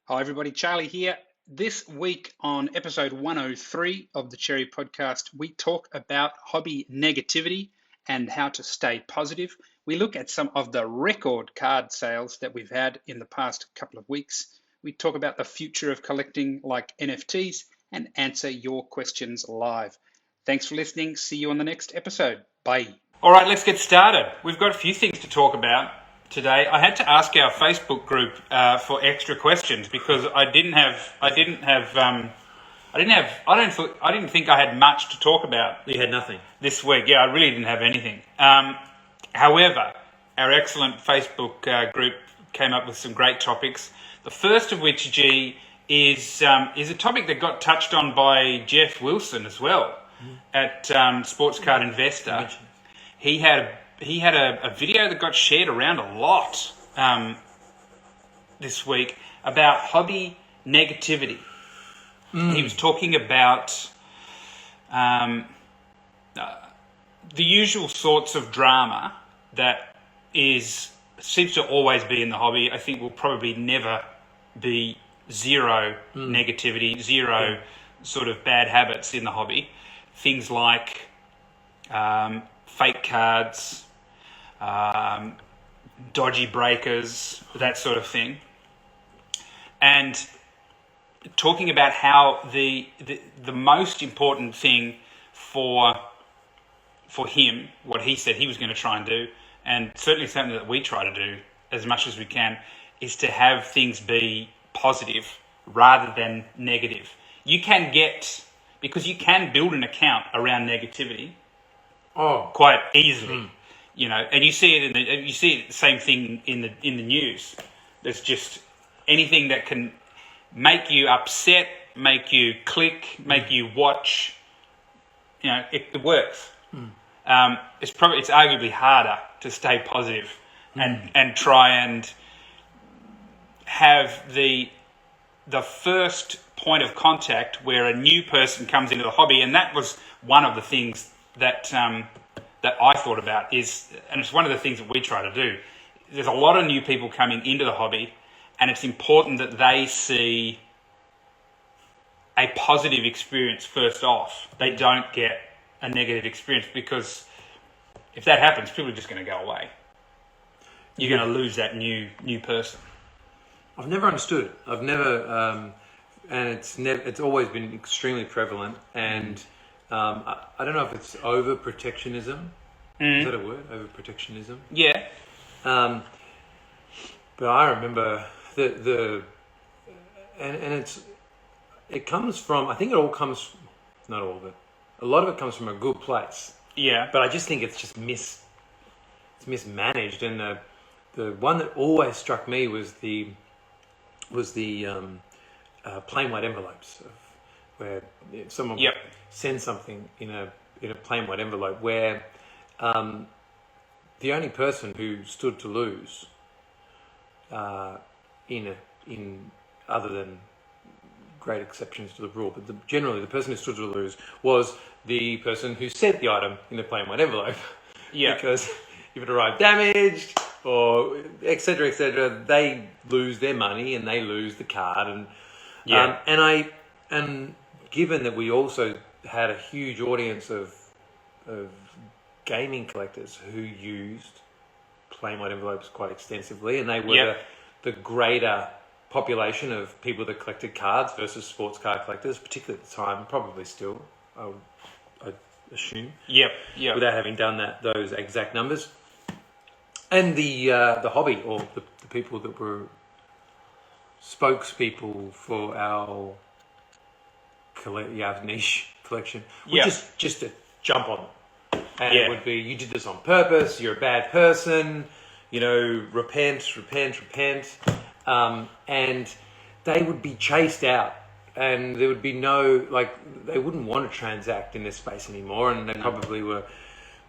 Hi, everybody. Charlie here. This week on episode 103 of the Cherry Podcast, we talk about hobby negativity and how to stay positive. We look at some of the record card sales that we've had in the past couple of weeks. We talk about the future of collecting like NFTs and answer your questions live. Thanks for listening. See you on the next episode. Bye. All right, let's get started. We've got a few things to talk about today. I had to ask our Facebook group for extra questions because I didn't think I had much to talk about. You had nothing this week. Yeah, I really didn't have anything. However, our excellent Facebook group came up with some great topics. The first of which, G, is a topic that got touched on by Jeff Wilson as well at Sports Card Investor. He had a video that got shared around a lot this week about hobby negativity. He was talking about the usual sorts of drama that seems to always be in the hobby. I think will probably never be zero negativity, zero sort of bad habits in the hobby. Things like fake cards, dodgy breakers, that sort of thing. And talking about how the most important thing for him, what he said he was going to try and do, and certainly something that we try to do as much as we can, is to have things be positive rather than negative. Because you can build an account around negativity quite easily, and you see it the same thing in the news. There's just anything that can make you upset, make you click, make you watch. It works. It's arguably harder to stay positive and try and have the first point of contact where a new person comes into the hobby, and that was one of the things that I thought about and it's one of the things that we try to do. There's a lot of new people coming into the hobby, and it's important that they see a positive experience first off. They don't get a negative experience, because if that happens, people are just going to go away. You're going to lose that new person. I've never understood it. I've never, and it's always been extremely prevalent. And I don't know if it's over-protectionism. Is that a word? Over-protectionism? Yeah. But I remember it comes from, I think it all comes, not all of it, a lot of it comes from a good place. Yeah. But I just think it's just mismanaged. And the one that always struck me was the plain white envelopes, where someone sends something in a plain white envelope, where the only person who stood to lose, in other than great exceptions to the rule, but generally the person who stood to lose was the person who sent the item in the plain white envelope. Yeah. Because if it arrived damaged or et cetera, they lose their money and they lose the card. And given that we also had a huge audience of gaming collectors who used plain white envelopes quite extensively, and they were the greater population of people that collected cards versus sports card collectors, particularly at the time, probably still, I assume. Yep. Without having done those exact numbers. And the hobby, or the people that were spokespeople for our niche collection, would just to jump on them. And it would be, you did this on purpose, you're a bad person, repent. And they would be chased out, and there would be no, they wouldn't want to transact in this space anymore, and they probably were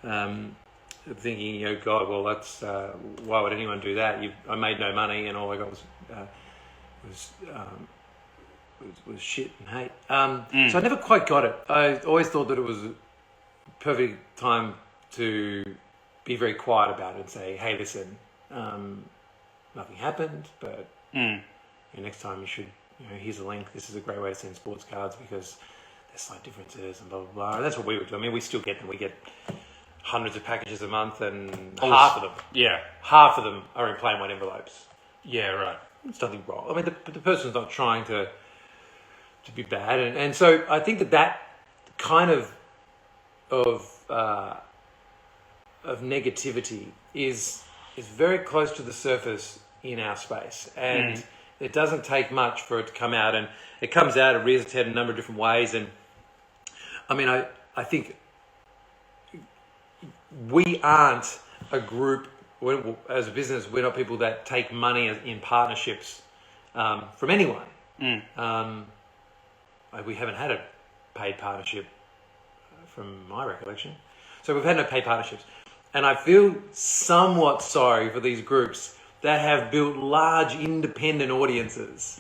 thinking, God, well, that's why would anyone do that? I made no money, and all I got was shit and hate. So I never quite got it. I always thought that it was a perfect time to be very quiet about it and say, hey, listen, nothing happened, but next time you should, here's a link. This is a great way to send sports cards because there's slight differences and blah, blah, blah. And that's what we would do. I mean, we still get them. We get hundreds of packages a month, and half of them are in plain white envelopes. Yeah, right. There's nothing wrong. I mean, the person's not trying to be bad. And so I think that kind of negativity is very close to the surface in our space, and it doesn't take much for it to come out, and it comes out, it rears its head in a number of different ways. And I mean, I think we aren't a group, as a business, we're not people that take money in partnerships from anyone. We haven't had a paid partnership from my recollection. So we've had no paid partnerships. And I feel somewhat sorry for these groups that have built large independent audiences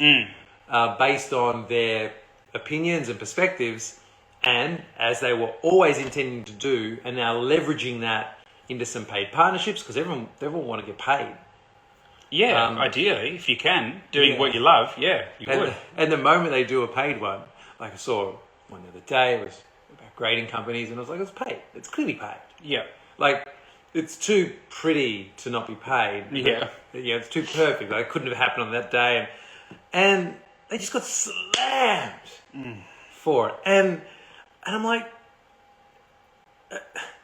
based on their opinions and perspectives, and as they were always intending to do, and now leveraging that into some paid partnerships because everyone want to get paid. Yeah, ideally, if you can, doing what you love, you would. And the moment they do a paid one, like I saw one the other day, it was about grading companies, and I was like, it's paid. It's clearly paid. Yeah. Like, it's too pretty to not be paid. Yeah. Yeah, it's too perfect. Like, it couldn't have happened on that day. And they just got slammed for it. And I'm like,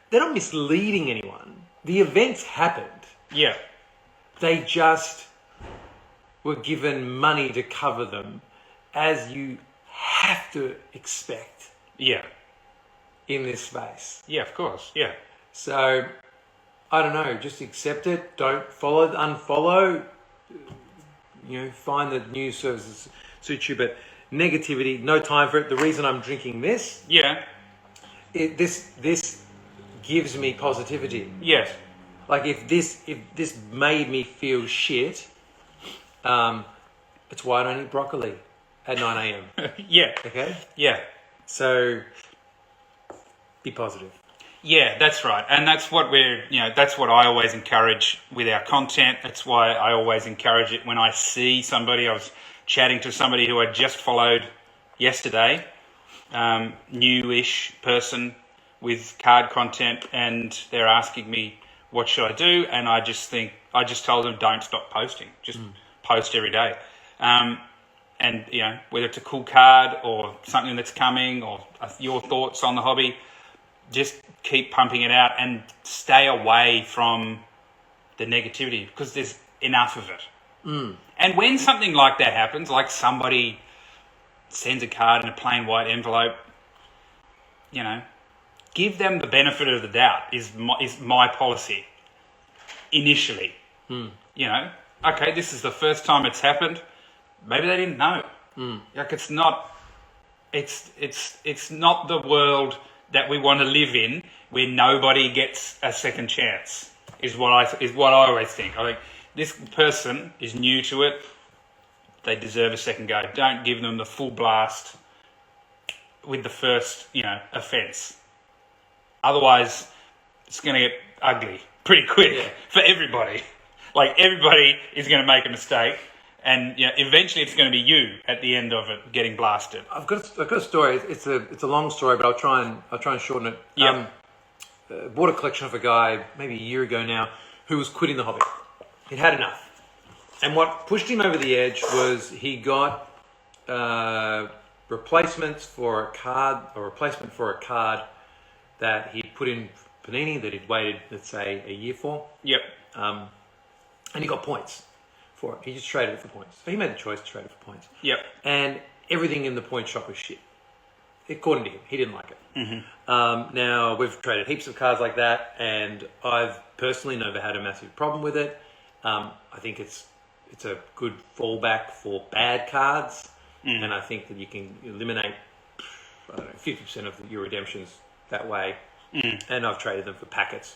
they're not misleading anyone. The events happened. Yeah. They just were given money to cover them, as you have to expect. Yeah. In this space. Yeah, of course. Yeah. So, I don't know, just accept it. Don't follow, unfollow. Find the news services suit you, but negativity, no time for it. The reason I'm drinking this, this gives me positivity. Yes. Like if this made me feel shit, it's why I don't eat broccoli at 9 a.m. Yeah. Okay? Yeah. So be positive. Yeah, that's right. And that's what that's what I always encourage with our content. That's why I always encourage it when I see somebody. I was chatting to somebody who I just followed yesterday, newish person with card content, and they're asking me, what should I do? And I just told them, don't stop posting. Just post every day. And, whether it's a cool card or something that's coming or your thoughts on the hobby, just keep pumping it out and stay away from the negativity because there's enough of it. And when something like that happens, like somebody sends a card in a plain white envelope, give them the benefit of the doubt is my policy initially. Okay, this is the first time it's happened. Maybe they didn't know. Like it's not the world that we want to live in where nobody gets a second chance is what I always think. I think this person is new to it. They deserve a second go. Don't give them the full blast with the first, offence. Otherwise, it's going to get ugly pretty quick for everybody. Like everybody is going to make a mistake, and eventually it's going to be you at the end of it getting blasted. I've got a story. It's a long story, but I'll try and shorten it. Yeah. Bought a collection of a guy maybe a year ago now who was quitting the hobby. He'd had enough, and what pushed him over the edge was he got replacements for a card, or replacement for a card that he'd put in Panini that he'd waited, let's say, a year for. Yep. And he got points for it. He just traded it for points. So he made the choice to trade it for points. Yep. And everything in the point shop was shit. According to him, he didn't like it. Now, we've traded heaps of cards like that, and I've personally never had a massive problem with it. I think it's a good fallback for bad cards, and I think that you can eliminate 50% of your redemptions that way. And I've traded them for packets,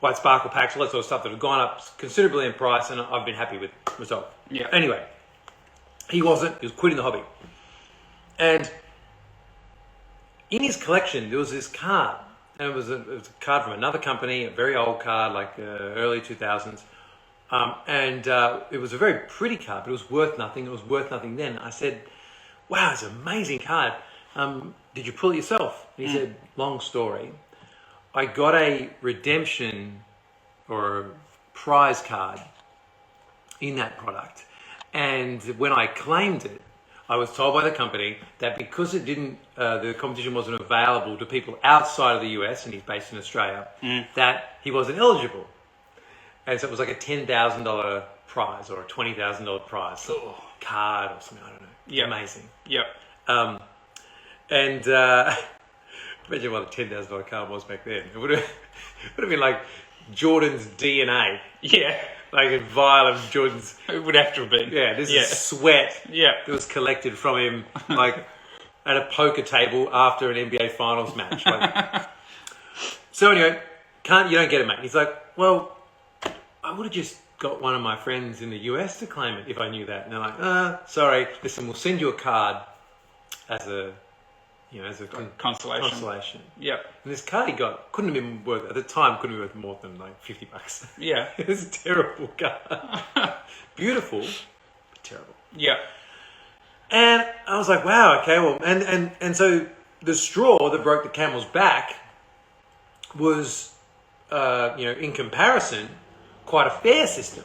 white sparkle packs, all that sort of stuff that have gone up considerably in price, and I've been happy with the result. Yeah. Anyway, he was quitting the hobby, and in his collection there was this card, and it was a card from another company, a very old card, like early 2000s, And it was a very pretty card, but it was worth nothing. It was worth nothing then. I said, wow, it's an amazing card. Did you pull it yourself? And he said, long story. I got a redemption or a prize card in that product. And when I claimed it, I was told by the company that because it didn't, the competition wasn't available to people outside of the US, and he's based in Australia, that he wasn't eligible. And so it was like a $10,000 prize or a $20,000 prize card or something, I don't know. Yeah. Amazing. Yep. And imagine what a $10,000 card was back then. It would have been like Jordan's DNA. Yeah. Like a vial of Jordan's. It would have to have been. Yeah, this is sweat that was collected from him, like at a poker table after an NBA Finals match. Like. So anyway, you don't get it, mate. He's like, well, I would have just got one of my friends in the US to claim it if I knew that. And they're like, sorry, listen, we'll send you a card as a consolation. Yep. And this card he got couldn't have been worth, at the time, couldn't be worth more than like $50. Yeah. It was a terrible card. Beautiful, but terrible. Yeah. And I was like, wow, okay, well, and so the straw that broke the camel's back was, in comparison, quite a fair system.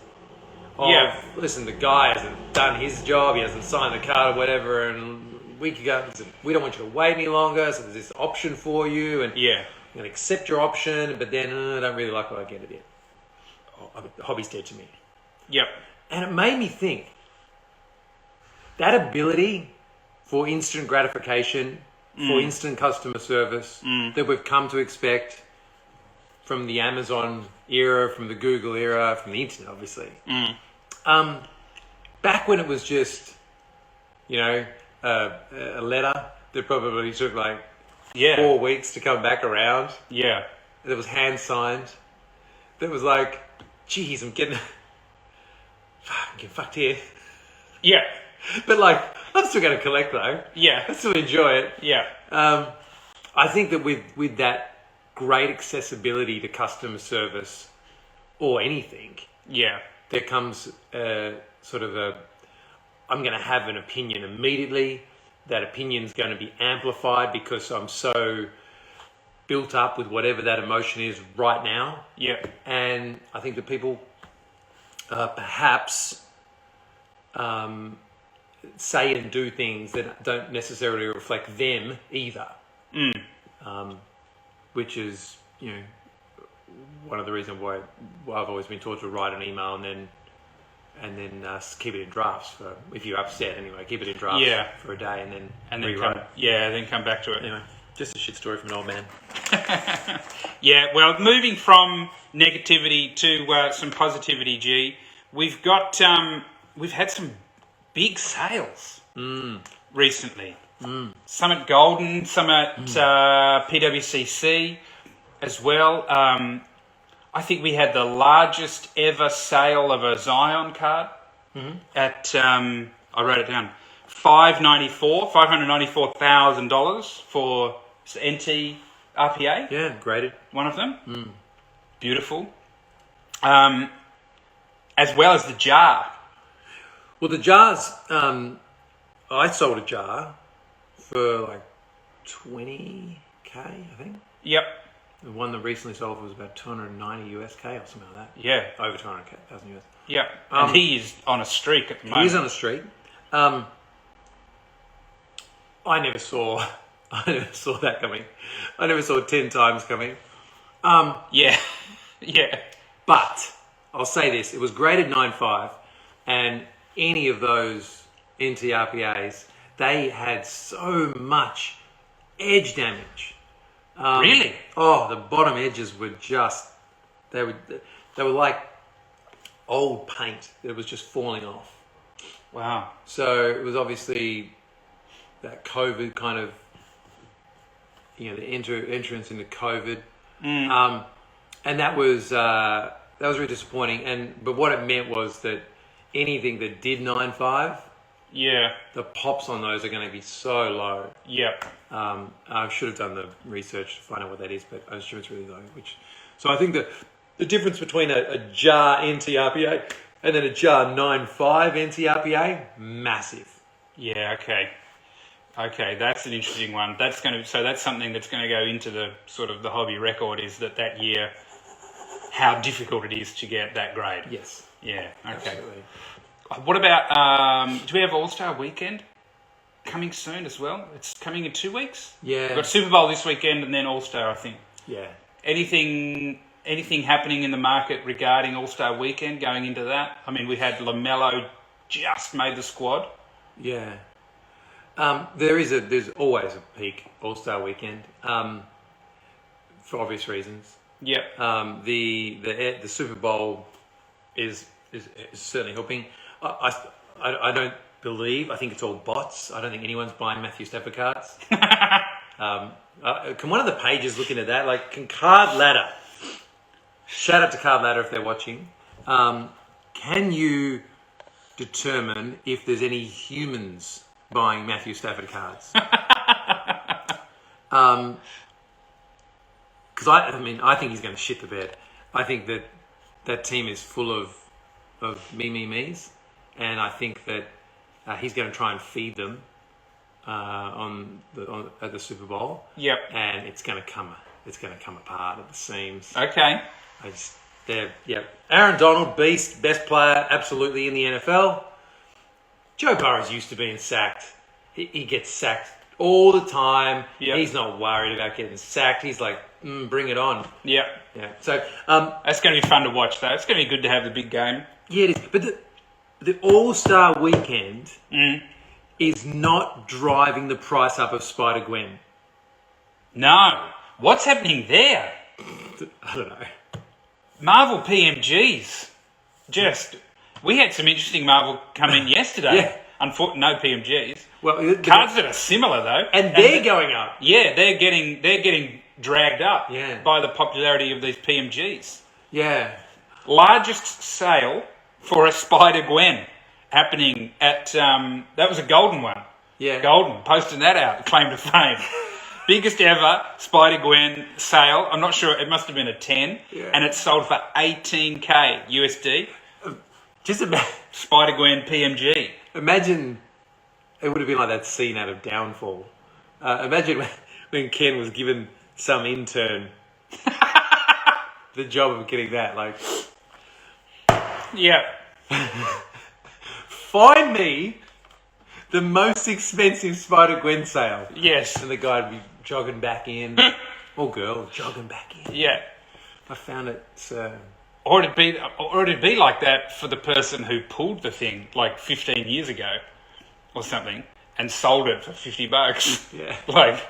Listen, the guy hasn't done his job, he hasn't signed the card or whatever, and we could go, we don't want you to wait any longer, so there's this option for you, and I'm going to accept your option, but then I don't really like what I get at it. Hobby's dead to me. Yep. And it made me think, that ability for instant gratification, for instant customer service that we've come to expect from the Amazon era, from the Google era, from the internet, obviously. Back when it was just, a letter that probably took like 4 weeks to come back around. Yeah. That was hand signed. That was like, geez, I'm getting fucked here. Yeah. But like, I'm still going to collect though. Yeah. I still enjoy it. Yeah. I think that with that great accessibility to customer service or anything, there comes sort of I'm going to have an opinion immediately. That opinion's going to be amplified because I'm so built up with whatever that emotion is right now. Yeah. And I think that people perhaps say and do things that don't necessarily reflect them either. Which is, one of the reasons why I've always been taught to write an email and then keep it in drafts for if you're upset anyway. Keep it in drafts for a day and then rewrite. Then come back to it. Anyway, just a shit story from an old man. Well, moving from negativity to some positivity, G. We've had some big sales recently. Some at Golden, some at PWCC as well. I think we had the largest ever sale of a Zion card at, I wrote it down, $594,000 for NT RPA. Yeah, graded. One of them. Beautiful. As well as the jar. Well, the jars, I sold a jar for like 20K, I think. Yep. The one that recently sold was about 290 USK or something like that. Yeah. Over 200,000 US. Yeah. And he is on a streak at the moment. He is on a streak. I never saw that coming. I never saw 10 times coming. Yeah. But I'll say this, it was graded 9.5 and any of those NTRPAs, they had so much edge damage. Really? Oh, the bottom edges were just, they were like old paint that was just falling off. Wow. So it was obviously that COVID kind of, the entrance into COVID. And that was really disappointing. But what it meant was that anything that did 9.5, the pops on those are going to be so low. Yep. I should have done the research to find out what that is, but I'm sure it's really low. So I think that the difference between a jar NTRPA and then a jar 9.5 NTRPA, massive. Yeah, okay. Okay, that's an interesting one. That's something that's going to go into the sort of the hobby record, is that year, how difficult it is to get that grade. Yes. Yeah, okay. Absolutely. What about, do we have All-Star Weekend coming soon as well? It's coming in 2 weeks? Yeah. We've got Super Bowl this weekend and then All-Star, I think. Yeah. Anything happening in the market regarding All-Star Weekend going into that? I mean, we had LaMelo just made the squad. Yeah. There's always a peak All-Star Weekend, for obvious reasons. Yep. The Super Bowl is certainly helping. I don't believe. I think it's all bots. I don't think anyone's buying Matthew Stafford cards. Can one of the pages look into that? Like, can Card Ladder? Shout out to Card Ladder if they're watching. Can you determine if there's any humans buying Matthew Stafford cards? Because I think he's going to shit the bed. I think that team is full of me's, and I think that he's going to try and feed them at the Super Bowl. Yep. And it's going to come apart at the seams. Okay. Aaron Donald, beast, best player, absolutely in the NFL. Joe Burrow's used to being sacked. He gets sacked all the time. Yep. He's not worried about getting sacked. He's like, bring it on. Yep. Yeah. So that's going to be fun to watch, though. It's going to be good to have the big game. yeah, it is. But the All-Star Weekend is not driving the price up of Spider-Gwen. No. What's happening there? I don't know. Marvel PMGs. We had some interesting Marvel come in yesterday. Yeah. Unfortunately, no PMGs. Well, Cards that are similar, though. and they're going up. Yeah, they're getting dragged up Yeah. by the popularity of these PMGs. Yeah. Largest sale for a Spider-Gwen happening at, that was a golden one. Yeah. Golden, posting that out, claim to fame. Biggest ever Spider-Gwen sale. I'm not sure, it must have been a 10. Yeah. And it sold for $18K USD. Just Spider-Gwen PMG. imagine it would have been like that scene out of Downfall. Imagine when Ken was given some intern the job of getting that. Like, Yeah. find me the most expensive Spider-Gwen sale. Yes. And the guy would be jogging back in. Or girl, jogging back in. Yeah. I found it... Or it'd be like that for the person who pulled the thing like 15 years ago or something and sold it for $50. Yeah. Like,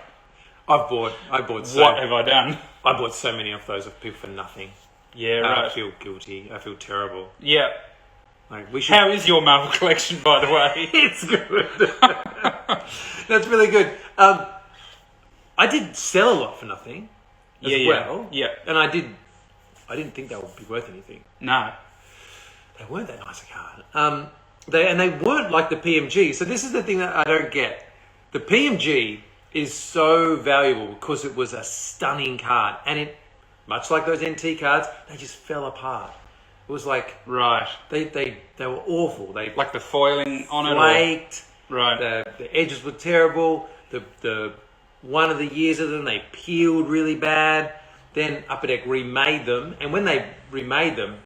I bought so... what have I done? I bought so many of those of people for nothing. Yeah, I right. feel guilty. I feel terrible. Yeah. Like, we should... How is your Marvel collection, by the way? It's good. That's really good. I did sell a lot for nothing as well. Yeah. And I didn't think that would be worth anything. No. They weren't that nice a card. They weren't like the PMG. So this is the thing that I don't get. The PMG is so valuable because it was a stunning card, and it, much like those NT cards, they just fell apart. It was like Right. they were awful. They Like the foiling on it? flaked. Right. The edges were terrible. The one of the years of them, they peeled really bad. Then Upper Deck remade them, and when they remade them,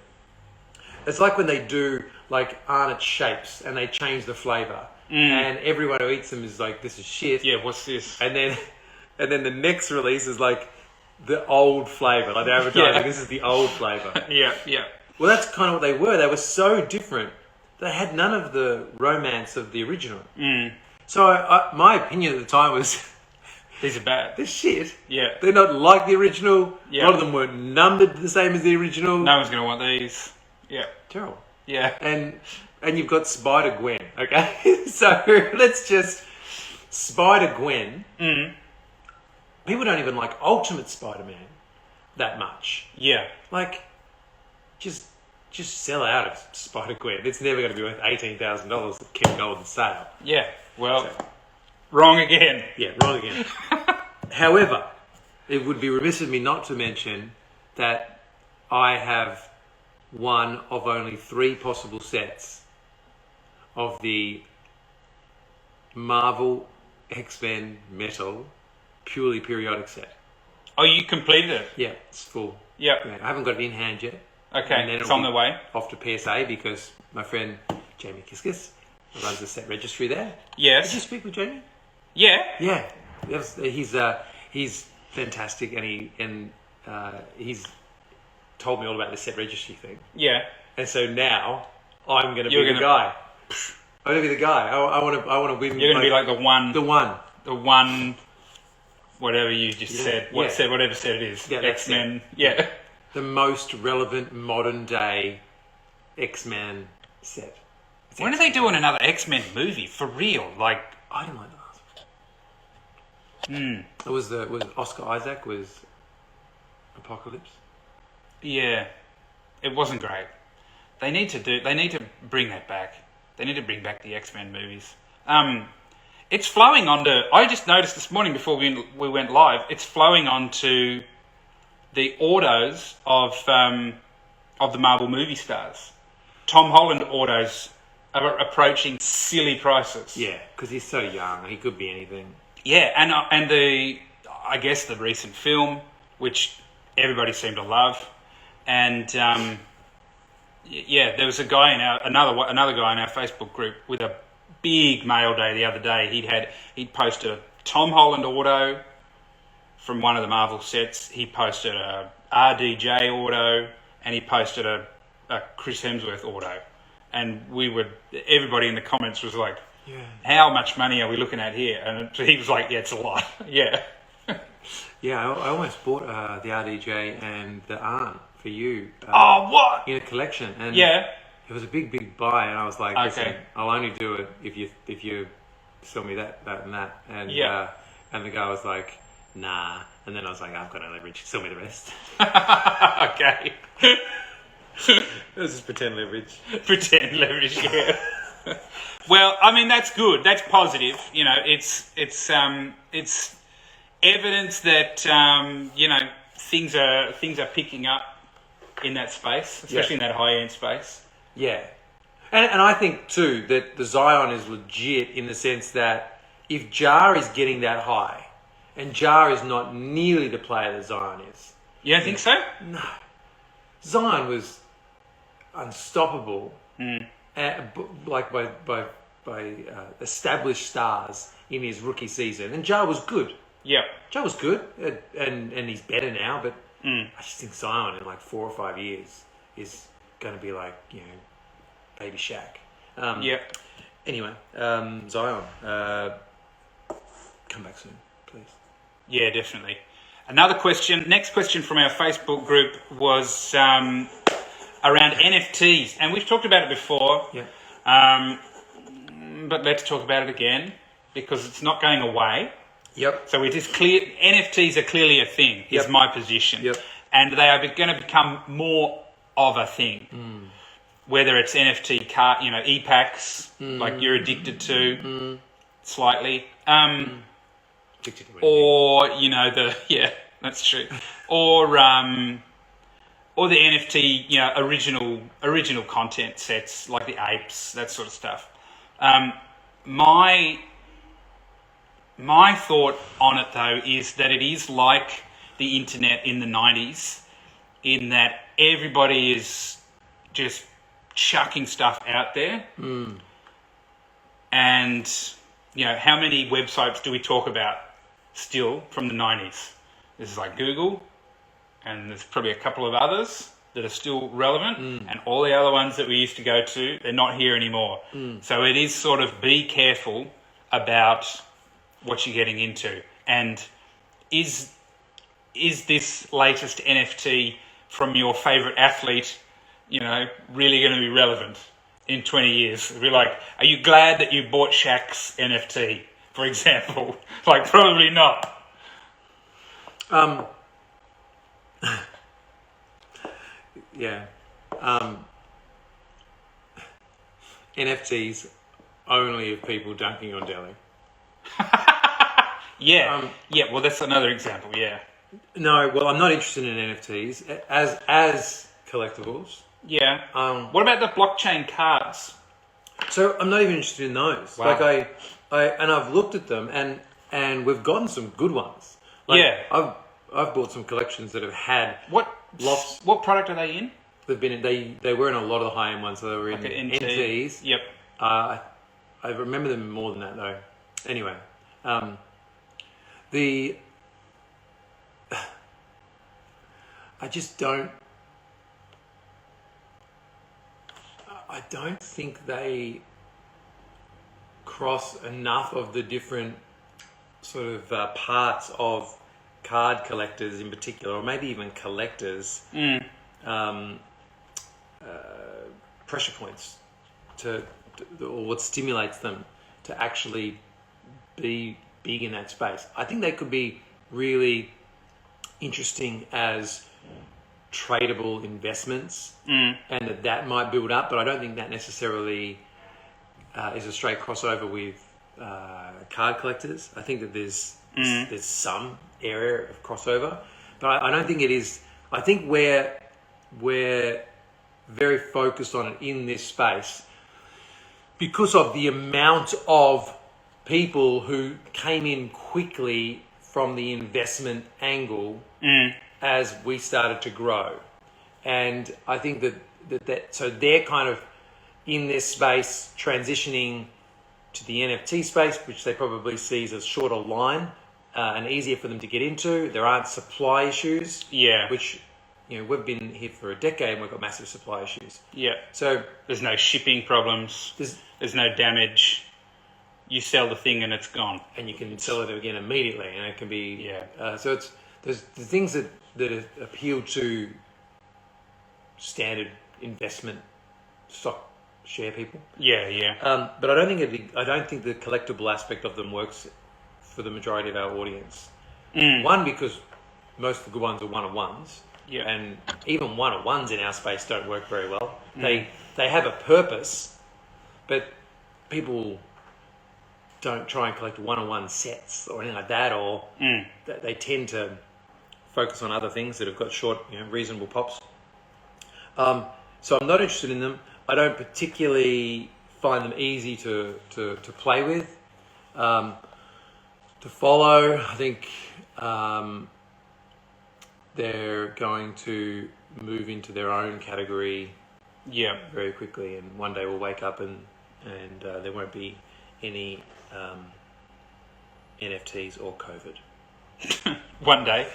it's like when they do like Arnott shapes and they change the flavour, and everyone who eats them is like, "This is shit." Yeah, what's this? And then the next release is like the old flavour, like they're advertising. Yeah. This is the old flavour. Yeah. Well, that's kind of what they were. They were so different. They had none of the romance of the original. So my opinion at the time was, These are bad. they're shit. Yeah. They're not like the original. Yeah. A lot of them weren't numbered the same as the original. No one's going to want these. Yeah. Terrible. Yeah. And you've got Spider-Gwen, okay? So let's just... Spider-Gwen. People don't even like Ultimate Spider-Man that much. Yeah. Like, just sell out of Spider-Gwen. It's never going to be worth $18,000 at Ken Golden's sale. Yeah. Well, wrong again. Yeah, wrong again. However, it would be remiss of me not to mention that I have one of only 3 possible sets of the Marvel X-Men Metal purely periodic set. Oh, you completed it? Yeah, it's full. Yep. Yeah, I haven't got it in hand yet. Okay, And then it's it'll on be the way. off to PSA because my friend Jamie Kiskis runs the set registry there. Yes. Did you speak with Jamie? Yeah. Yeah, he's fantastic, and he's told me all about the set registry thing. Yeah. And so now I'm going to be You're the gonna- guy. I'm going to be the guy. I want to win. You're going to be like the one. The one. Whatever you just said. Whatever set it is. Yeah, that's X-Men. Yeah. The most relevant modern day X-Men set. When are they doing another X-Men movie for real? Like, I didn't like that. It was Oscar Isaac was Apocalypse. yeah, it wasn't great. They need to bring that back. They need to bring back the X-Men movies. It's flowing onto. I just noticed this morning before we went live. It's flowing onto the autos of the Marvel movie stars. Tom Holland autos are approaching silly prices. Yeah, because he's so young. He could be anything. Yeah, and I guess the recent film, which everybody seemed to love, and yeah, there was a guy in another guy in our Facebook group with a big mail day the other day. He'd posted a Tom Holland auto from one of the Marvel sets. He posted a RDJ auto, and he posted a Chris Hemsworth auto. And everybody in the comments was like, Yeah. how much money are we looking at here? And he was like, yeah, it's a lot. Yeah. Yeah, I almost bought the RDJ and the Arn for you. Oh, what? In a collection. And Yeah. it was a big buy, and I was like, Okay. listen, I'll only do it if you sell me that and that. And Yeah. and the guy was like, nah. And then I was like, I've got no leverage. Sell me the rest. Okay. This is pretend leverage. Pretend leverage, yeah. Well, I mean, that's good. That's positive. You know, it's evidence that things are picking up in that space, especially in that high end space. Yeah. And I think, too, that the Zion is legit in the sense that if Jar is getting that high, and Jar is not nearly the player that Zion is. You don't think so? No. Zion was unstoppable, like by established stars in his rookie season. And Jar was good. Yeah. Jar was good, and he's better now, but I just think Zion in like 4 or 5 years is going to be like, Baby Shaq. Yeah. Anyway, Zion, come back soon, please. Yeah, definitely. Next question from our Facebook group was around NFTs. And we've talked about it before, Yeah. but let's talk about it again because it's not going away. Yep. So it is clear, NFTs are clearly a thing, is Yep. my position. Yep. And they are going to become more of a thing. Whether it's NFT card, e-packs, like you're addicted to, slightly. Or that's true. Or the NFT, original content sets like the apes, that sort of stuff. My thought on it though is that it is like the internet in the 90s, in that everybody is just chucking stuff out there, and how many websites do we talk about still from the 90s? This is like Google, and there's probably a couple of others that are still relevant, and all the other ones that we used to go to, they're not here anymore. So it is sort of be careful about what you're getting into, and is this latest NFT from your favorite athlete, really going to be relevant in 20 years? It'd be like, are you glad that you bought Shaq's NFT, for example? Like, probably not. Yeah. NFTs only of people dunking on Delhi. Yeah. Well, that's another example. Yeah. No, well, I'm not interested in NFTs as collectibles. Yeah. What about the blockchain cards? So I'm not even interested in those. Wow. Like I've looked at them and we've gotten some good ones. Like, Yeah. I've bought some collections that have had What product are they in? they've been they were in a lot of the high end ones. So they were in Like an NT. NFTs. Yep. I remember them more than that though. Anyway, the I just don't. I don't think they cross enough of the different sort of parts of card collectors in particular, or maybe even collectors, pressure points or what stimulates them to actually be big in that space. I think they could be really interesting as tradable investments, and that might build up, but I don't think that necessarily is a straight crossover with card collectors. I think that there's some area of crossover, but I don't think it is. I think we're very focused on it in this space because of the amount of people who came in quickly from the investment angle as we started to grow. And I think that so they're kind of in this space transitioning to the NFT space, which they probably see as a shorter line and easier for them to get into. There aren't supply issues, which we've been here for a decade and we've got massive supply issues. Yeah. So there's no shipping problems. There's no damage. You sell the thing and it's gone, and you can sell it again immediately, and it can be so there's the things that appeal to standard investment stock share people. Yeah. But I don't think the collectible aspect of them works for the majority of our audience. One, because most of the good ones are one-on-ones. Yeah. And even one-on-ones in our space don't work very well. They have a purpose, but people don't try and collect one-on-one sets or anything like that, or they tend to focus on other things that have got short, reasonable pops. So I'm not interested in them. I don't particularly find them easy to play with, to follow. I think they're going to move into their own category very quickly, and one day we'll wake up and there won't be any NFTs or COVID. One day.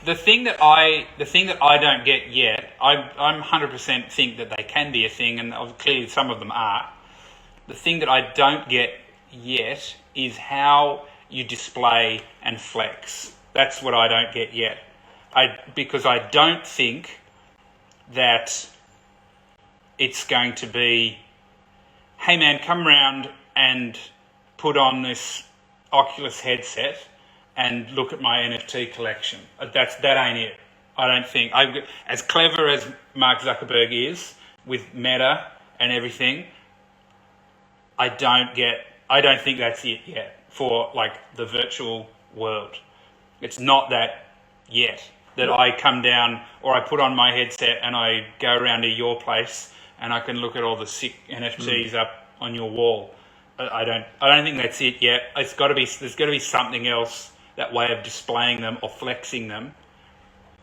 The thing that I don't get yet, I'm 100% think that they can be a thing, and clearly some of them are. The thing that I don't get yet is how you display and flex. That's what I don't get yet. Because I don't think that it's going to be, hey man, come round and put on this Oculus headset and look at my NFT collection. That ain't it. I don't think. As clever as Mark Zuckerberg is with Meta and everything, I don't think that's it yet for like the virtual world. It's not that yet. That I come down or I put on my headset and I go around to your place and I can look at all the sick NFTs up on your wall. I don't think that's it yet. There's got to be something else, that way of displaying them or flexing them.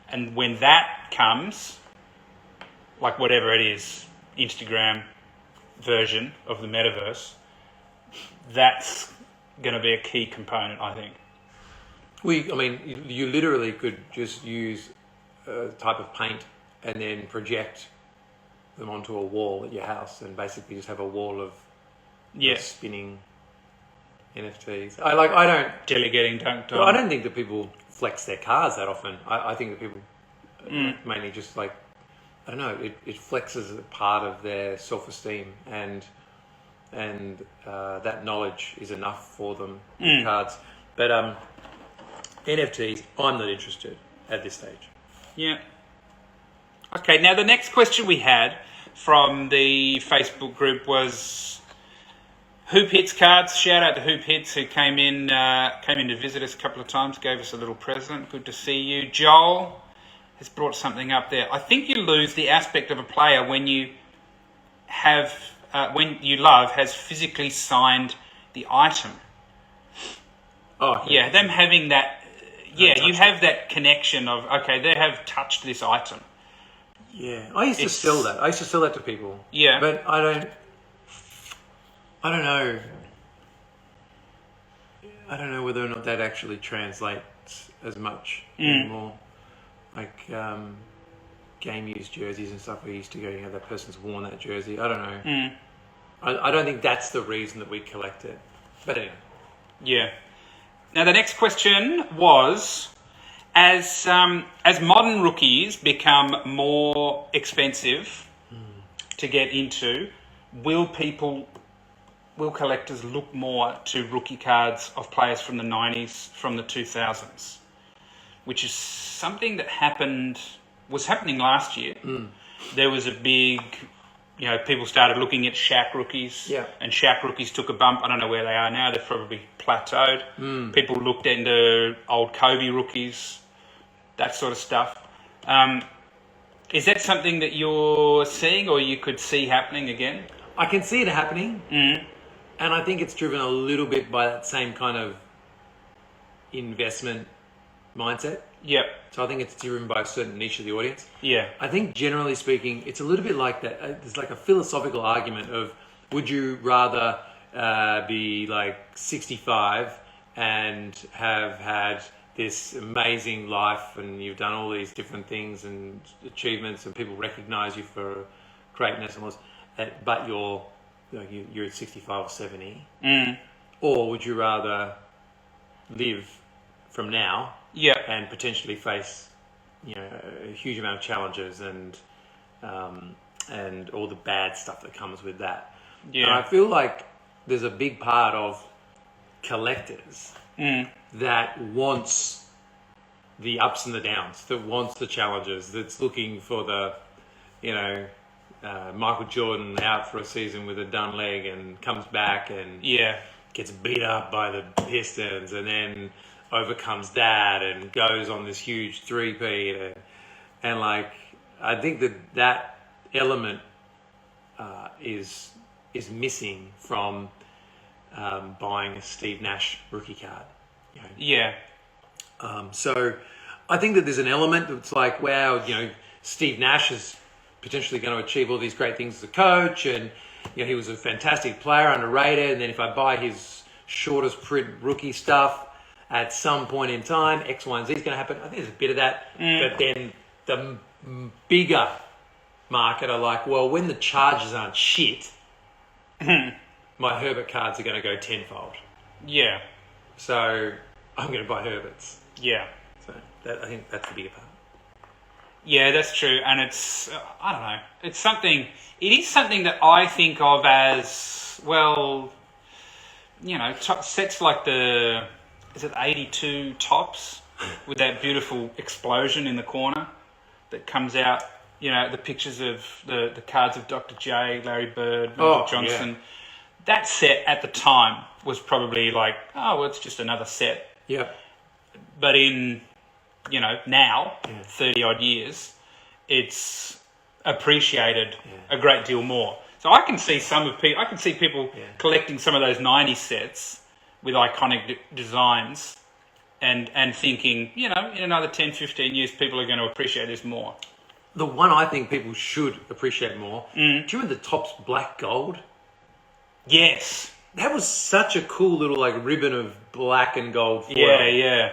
And when that comes, like whatever it is, Instagram version of the metaverse, that's going to be a key component, I think. You literally could just use a type of paint and then project them onto a wall at your house and basically just have a wall of spinning NFTs. I don't... Jelly getting dunked on. I don't think that people flex their cars that often. I think that people mainly just I don't know, it flexes a part of their self-esteem and that knowledge is enough for them with cards. But NFTs, I'm not interested at this stage. Yeah. Okay, now the next question we had from the Facebook group was, Hoop Hits cards. Shout out to Hoop Hits who came in to visit us a couple of times, gave us a little present. Good to see you. Joel has brought something up there. I think you lose the aspect of a player when you have when you love has physically signed the item. Oh, Yeah, them having that. Yeah, you touched have that connection of, okay, they have touched this item. Yeah, I used to sell that. I used to sell that to people. Yeah. But I don't know. I don't know whether or not that actually translates as much anymore. Like game used jerseys and stuff. We used to go, that person's worn that jersey. I don't know. I don't think that's the reason that we collect it. But anyway. Yeah. Now the next question was, as modern rookies become more expensive to get into, will collectors look more to rookie cards of players from the 90s, from the 2000s, which is something that was happening last year. There was a big, people started looking at Shaq rookies, and Shaq rookies took a bump. I don't know where they are now. They've probably plateaued. People looked into old Kobe rookies, that sort of stuff. Is that something that you're seeing or you could see happening again? I can see it happening. And I think it's driven a little bit by that same kind of investment mindset. Yep. So I think it's driven by a certain niche of the audience. Yeah. I think generally speaking, it's a little bit like that. There's like a philosophical argument of, would you rather be like 65 and have had this amazing life and you've done all these different things and achievements and people recognize you for greatness and all this, but you're at 65 or 70? Or would you rather live from now and potentially face a huge amount of challenges and all the bad stuff that comes with that? And I feel like there's a big part of collectors that wants the ups and the downs, that wants the challenges, that's looking for the Michael Jordan out for a season with a done leg and comes back and gets beat up by the Pistons and then overcomes that and goes on this huge three-peat. And like, I think that element is missing from buying a Steve Nash rookie card. So I think that there's an element that's like, wow, Steve Nash is potentially going to achieve all these great things as a coach, and he was a fantastic player, underrated. And then if I buy his shortest print rookie stuff at some point in time, X, Y, and Z is going to happen. I think there's a bit of that. But then the bigger market are like, well, when the Chargers aren't shit, my Herbert cards are going to go tenfold. Yeah. So I'm going to buy Herberts. Yeah. So I think that's the bigger part. Yeah, that's true. And it's, I don't know, it is something that I think of as, well, sets like is it 82 tops with that beautiful explosion in the corner that comes out, the pictures of the cards of Dr. J, Larry Bird, Magic Johnson. Yeah. That set at the time was probably like, it's just another set. Yeah. But in, now, 30 odd years, it's appreciated a great deal more. So I can see people collecting some of those 90 sets with iconic designs and thinking, in another 10, 15 years, people are going to appreciate this more. The one I think people should appreciate more, do you remember the Topps Black Gold? Yes. That was such a cool little ribbon of black and gold foil. Yeah.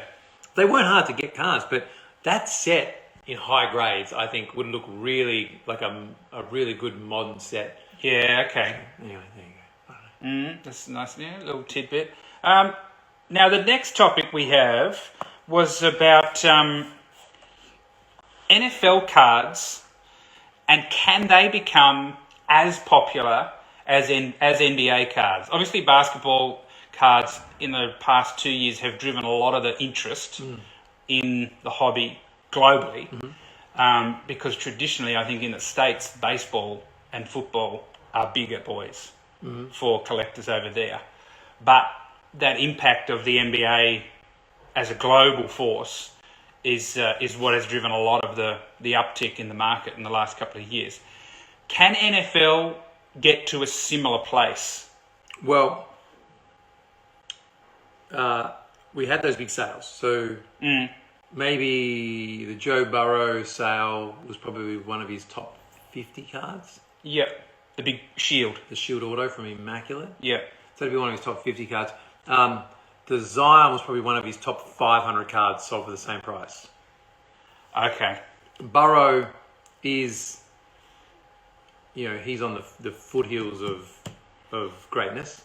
They weren't hard to get cards, but that set in high grades, I think, would look really like a really good modern set. Yeah, okay. Anyway, there you go. That's a nice little tidbit. Now, the next topic we have was about NFL cards and can they become as popular as NBA cards. Obviously, basketball cards in the past 2 years have driven a lot of the interest in the hobby globally, because traditionally, I think in the States, baseball and football are bigger boys. for collectors over there. But that impact of the NBA as a global force is what has driven a lot of the uptick in the market in the last couple of years. Can NFL get to a similar place? Well, we had those big sales. So maybe the Joe Burrow sale was probably one of his top 50 cards. Yep, the big shield. The Shield Auto from Immaculate. Yep. So that'd be one of his top 50 cards. The Zion was probably one of his top 500 cards sold for the same price. Okay. Burrow is, he's on the foothills of greatness.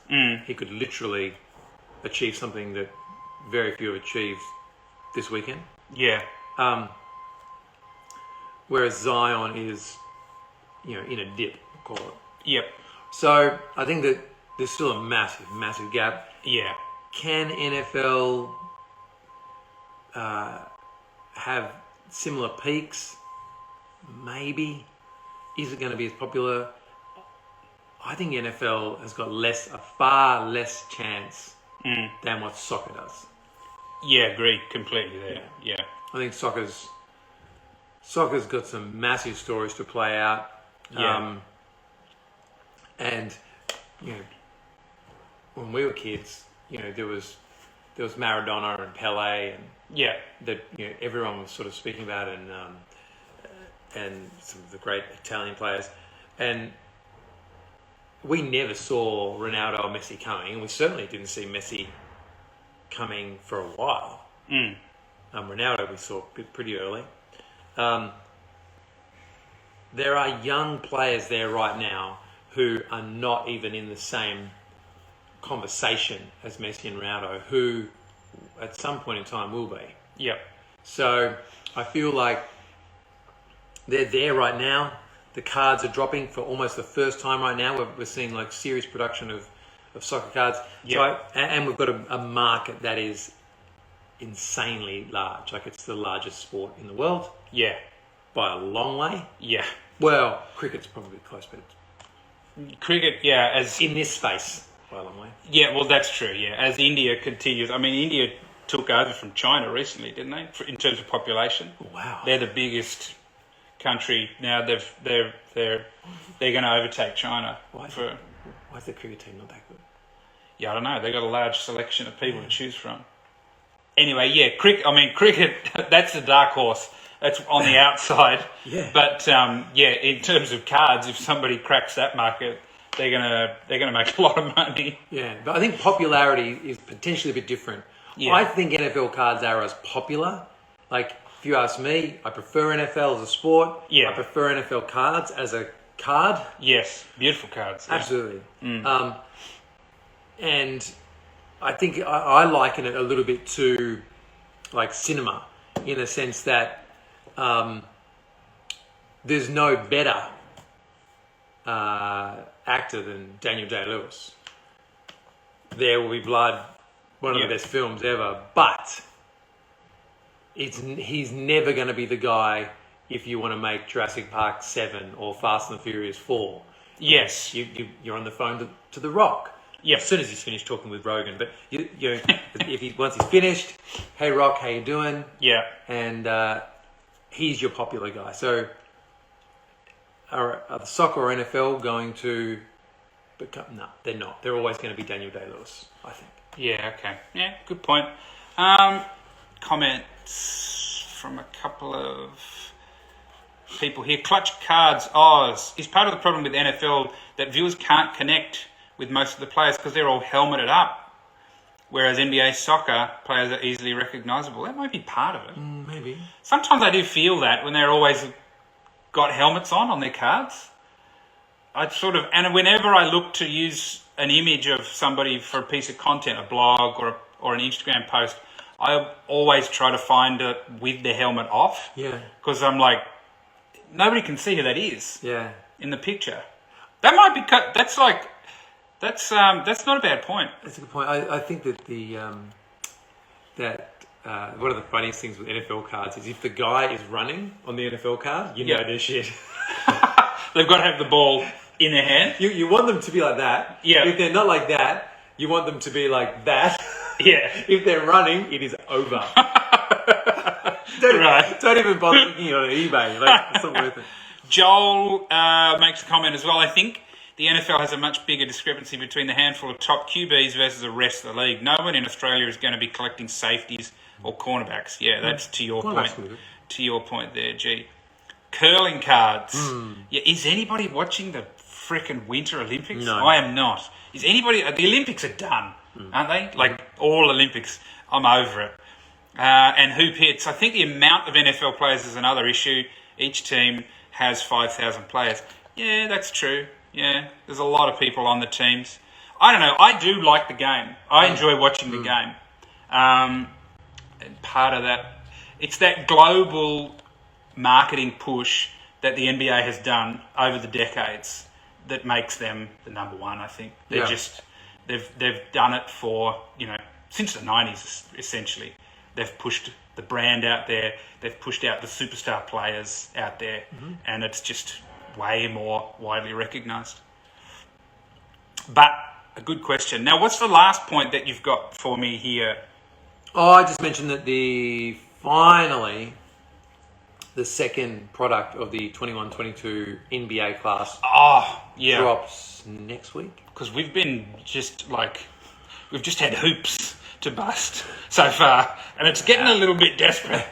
He could literally achieve something that very few have achieved this weekend. Yeah. Whereas Zion is, in a dip, call it. Yep. So I think that there's still a massive, massive gap. Yeah. Can NFL have similar peaks? Maybe. Is it going to be as popular? I think NFL has got a far less chance than what soccer does. Yeah, agree completely there. Yeah. I think soccer's got some massive stories to play out. Yeah. And when we were kids, there was Maradona and Pele, and that everyone was sort of speaking about, and some of the great Italian players, and we never saw Ronaldo or Messi coming, and we certainly didn't see Messi coming for a while. Ronaldo we saw pretty early. There are young players there right now who are not even in the same conversation as Messi and Ronaldo, who at some point in time will be. Yep. So I feel like they're there right now. The cards are dropping for almost the first time right now. We're seeing like series production of soccer cards. Yep. So, and we've got a market that is insanely large. Like it's the largest sport in the world. Yeah. By a long way. Yeah. Well, cricket's probably close, but cricket, yeah, as in this space by a long way. Yeah, well, that's true. Yeah, as India continues, I mean, India took over from China recently, didn't they? In terms of population. Wow. They're the biggest country now. They're going to overtake China. Why is the cricket team not that good? Yeah, I don't know. They've got a large selection of people to choose from. Anyway, yeah, cricket. That's the dark horse. That's on the outside. Yeah. But in terms of cards, if somebody cracks that market, they're gonna make a lot of money. Yeah, but I think popularity is potentially a bit different. Yeah. I think NFL cards are as popular. Like, if you ask me, I prefer NFL as a sport. Yeah. I prefer NFL cards as a card. Yes, beautiful cards. Yeah. Absolutely. And I think I liken it a little bit to like cinema, in the sense that there's no better actor than Daniel Day-Lewis. There Will Be Blood, one of the best films ever, but he's never going to be the guy if you want to make Jurassic Park 7 or Fast and the Furious 4. Yes. You're on the phone to The Rock. Yep. As soon as he's finished talking with Rogan. But once he's finished, hey Rock, how you doing? Yeah. And he's your popular guy. So are the soccer or NFL going to become... No, they're not. They're always going to be Daniel Day-Lewis, I think. Yeah, okay. Yeah, good point. Comments from a couple of people here. Clutch Cards Oz. Is part of the problem with NFL that viewers can't connect with most of the players because they're all helmeted up, whereas NBA soccer players are easily recognisable? That might be part of it. Maybe. Sometimes I do feel that when they're always got helmets on their cards. And whenever I look to use an image of somebody for a piece of content, a blog or an Instagram post, I always try to find it with the helmet off. Yeah. Because I'm like, nobody can see who that is. Yeah. In the picture. That might be cut. That's not a bad point. That's a good point. I think that one of the funniest things with NFL cards is if the guy is running on the NFL card, you know this shit. They've got to have the ball. in their hand. You want them to be like that. Yeah. If they're not like that, you want them to be like that. Yeah. If they're running, it is over. Don't even bother looking on eBay. Like, it's not worth it. Joel makes a comment as well. I think the NFL has a much bigger discrepancy between the handful of top QBs versus the rest of the league. No one in Australia is going to be collecting safeties or cornerbacks. Yeah, that's to your point. To your point there, G. Curling cards. Yeah, is anybody watching the frickin' Winter Olympics? No. I am not. Is anybody? The Olympics are done, aren't they? Like all Olympics. I'm over it. And hoop hits. I think the amount of NFL players is another issue. Each team has 5,000 players. Yeah, that's true. Yeah, there's a lot of people on the teams. I don't know. I do like the game. I enjoy watching the game. And part of that, it's that global marketing push that the NBA has done over the decades that makes them the number one. I think they've done it for since the 90s essentially. They've pushed the brand out there. They've pushed out the superstar players out there, and it's just way more widely recognised. But a good question. Now, what's the last point that you've got for me here? Oh, I just mentioned that finally the second product of the 21-22 NBA class drops next week. Because we've just had hoops to bust so far, and it's getting a little bit desperate.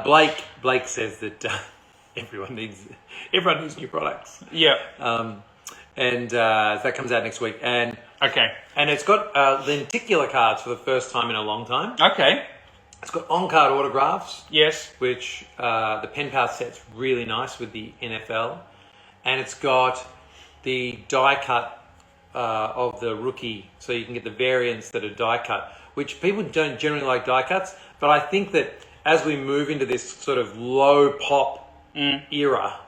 Blake says that everyone needs new products. Yeah. And that comes out next week. And it's got lenticular cards for the first time in a long time. Okay. It's got on-card autographs. Yes. Which the pen pal set's really nice with the NFL. And it's got the die cut of the rookie, so you can get the variants that are die cut, which people don't generally like die cuts. But I think that as we move into this sort of low pop era,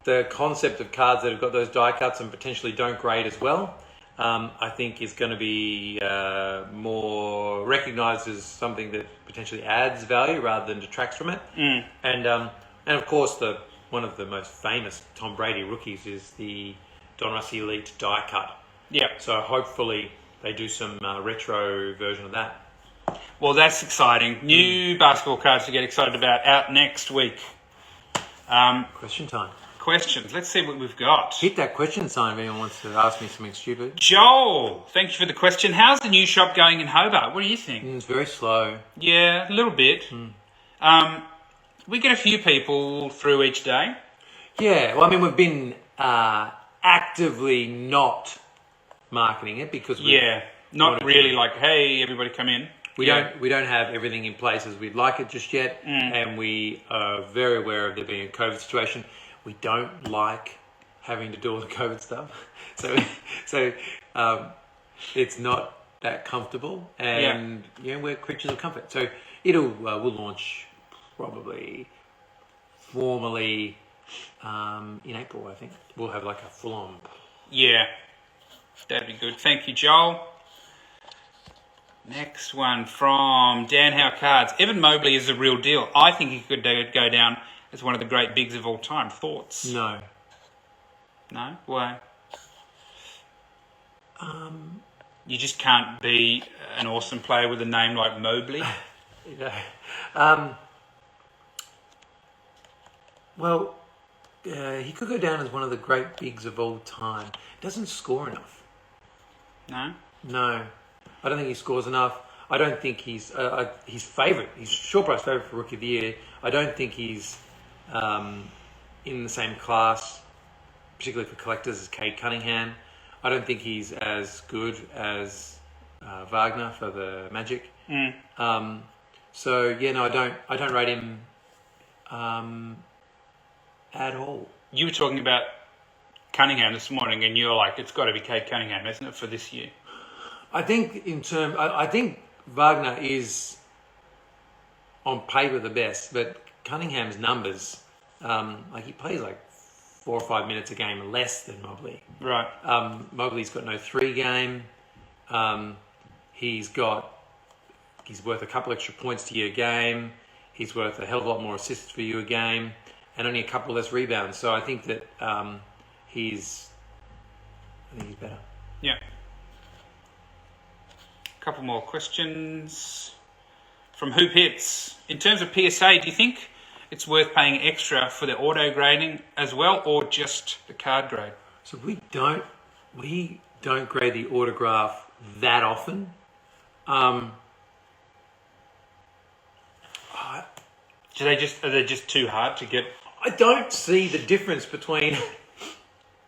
the concept of cards that have got those die cuts and potentially don't grade as well, I think is going to be more recognised as something that potentially adds value rather than detracts from it. And of course, one of the most famous Tom Brady rookies is the Donruss Elite die cut. Yeah. So hopefully they do some retro version of that. Well, that's exciting. New basketball cards to get excited about out next week. Question time. Questions. Let's see what we've got. Hit that question sign if anyone wants to ask me something stupid. Joel, thank you for the question. How's the new shop going in Hobart? What do you think? It's very slow. Yeah, a little bit. We get a few people through each day. Yeah, well, I mean, we've been actively not marketing it because not really like, hey, everybody come in. We don't have everything in place as we'd like it just yet, and we are very aware of there being a COVID situation. We don't like having to do all the COVID stuff, so it's not that comfortable, and we're creatures of comfort. So we'll launch probably formally in April. I think we'll have like a full on. Yeah, that'd be good. Thank you, Joel. Next one from Dan Howe Cards. Evan Mobley is a real deal. I think he could go down as one of the great bigs of all time. Thoughts? No. No? Why? You just can't be an awesome player with a name like Mobley? Well, he could go down as one of the great bigs of all time. He doesn't score enough. No? No. I don't think he scores enough. I don't think he's his favourite. He's short price favourite for Rookie of the Year. I don't think he's in the same class, particularly for collectors, as Cade Cunningham. I don't think he's as good as Wagner for the Magic. So I don't rate him at all. You were talking about Cunningham this morning, and you're like, it's got to be Cade Cunningham, isn't it, for this year? I think I think Wagner is on paper the best, but Cunningham's numbers, he plays like 4 or 5 minutes a game less than Mobley. Right. Mobley's got no 3 game. He's worth a couple extra points to you a game. He's worth a hell of a lot more assists for you a game, and only a couple less rebounds. So I think that I think he's better. Yeah. A couple more questions from Hoop Hits. In terms of PSA, do you think it's worth paying extra for the auto grading as well, or just the card grade? So we don't grade the autograph that often. Are they just too hard to get? I don't see the difference between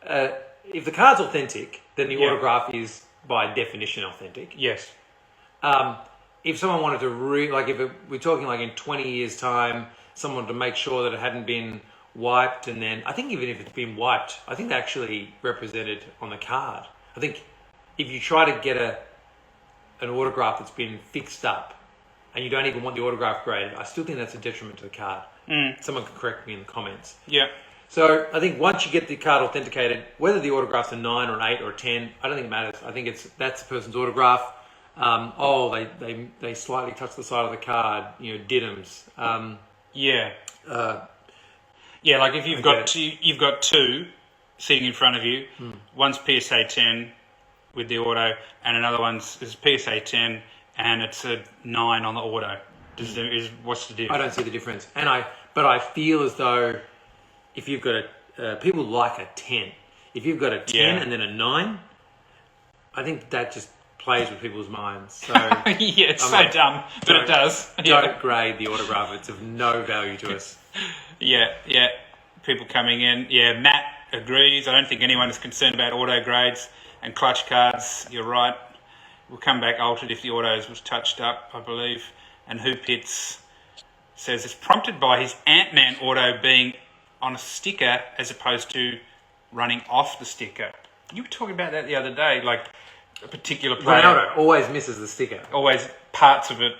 if the card's authentic, then the autograph is by definition authentic. Yes. If someone wanted to we're talking like in 20 years' time, someone to make sure that it hadn't been wiped, and then I think even if it's been wiped, I think they actually represented on the card. I think if you try to get an autograph that's been fixed up and you don't even want the autograph graded, I still think that's a detriment to the card. Someone can correct me in the comments. Yeah. So I think once you get the card authenticated, whether the autograph's a 9 or an 8 or a 10, I don't think it matters. I think that's the person's autograph. They slightly touch the side of the card, diddums. Like if you've got two sitting in front of you, one's PSA 10 with the auto, and another one's is PSA 10 and it's a 9 on the auto. What's the difference? I don't see the difference, but I feel as though if you've got people like a 10. If you've got a 10 and then a 9, I think that just plays with people's minds. So it's so dumb, but it does. Don't grade the autograph; it's of no value to us. Yeah. People coming in. Yeah, Matt agrees. I don't think anyone is concerned about auto grades and clutch cards. You're right. We'll come back altered if the autos was touched up, I believe. And Hoop Hits says it's prompted by his Ant-Man auto being on a sticker as opposed to running off the sticker. You were talking about that the other day, like a particular player. Ronaldo always misses the sticker. Always parts of it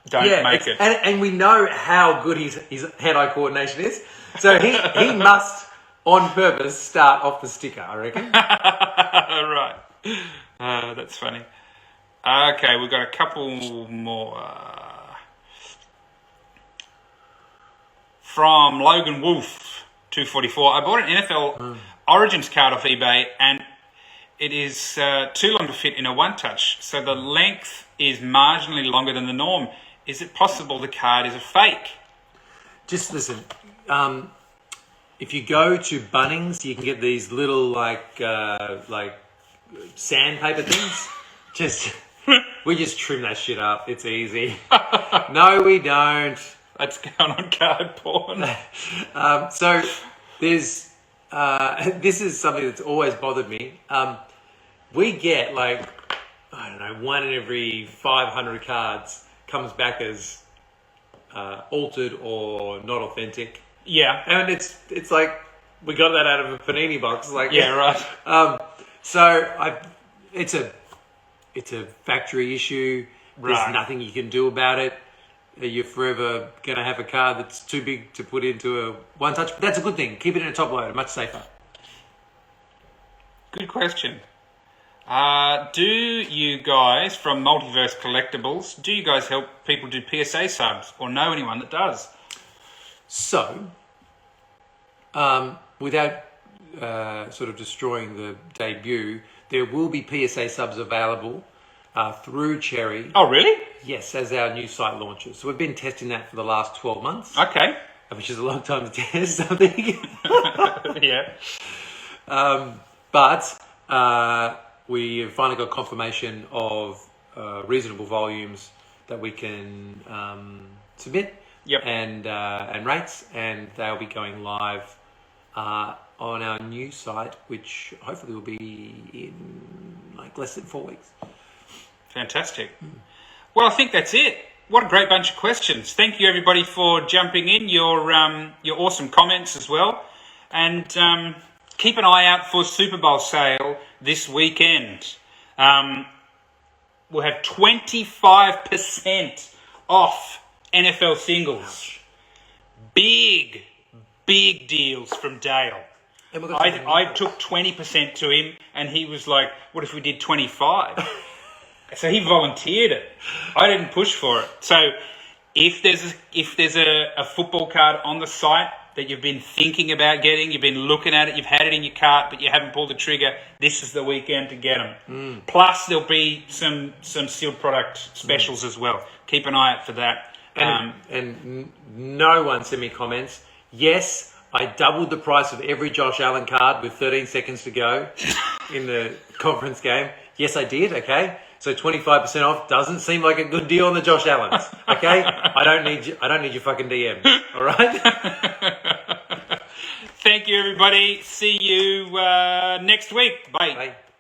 don't make it. And we know how good his hand-eye coordination is. So he must, on purpose, start off the sticker, I reckon. Right. That's funny. Okay, we've got a couple more. From Logan Wolf, 244. I bought an NFL Origins card off eBay, and it is too long to fit in a one-touch, so the length is marginally longer than the norm. Is it possible the card is a fake? Just listen. If you go to Bunnings, you can get these little like sandpaper things. We just trim that shit up. It's easy. No, we don't. That's going on card porn. So there's this is something that's always bothered me. We get like, I don't know, 1 in every 500 cards comes back as altered or not authentic. Yeah. And it's like we got that out of a Panini box. Like, yeah, right. It's a factory issue. There's Right. nothing you can do about it. You're forever going to have a card that's too big to put into a one-touch. But that's a good thing. Keep it in a top loader. Much safer. Good question. Do you guys, from Multiverse Collectibles, do you guys help people do PSA subs or know anyone that does? So, without sort of destroying the debut, there will be PSA subs available through Cherry. Oh, really? Yes, as our new site launches. So we've been testing that for the last 12 months. Okay. Which is a long time to test something. Yeah. But we have finally got confirmation of reasonable volumes that we can submit. Yep. And rates, and they'll be going live on our new site, which hopefully will be in like less than 4 weeks. Fantastic. Well, I think that's it. What a great bunch of questions. Thank you, everybody, for jumping in. Your awesome comments as well. And keep an eye out for Super Bowl sale this weekend. We'll have 25% off NFL singles. Big deals from Dale. I took 20% to him, and he was like, what if we did 25? So he volunteered it. I didn't push for it. So if there's a football card on the site that you've been thinking about getting, you've been looking at it, you've had it in your cart, but you haven't pulled the trigger, this is the weekend to get them. Plus, there'll be some sealed product specials as well. Keep an eye out for that. And no one sent me comments. Yes, I doubled the price of every Josh Allen card with 13 seconds to go in the conference game. Yes, I did. Okay, so 25% off doesn't seem like a good deal on the Josh Allens. Okay, I don't need your fucking DMs. All right. Thank you, everybody. See you next week. Bye. Bye.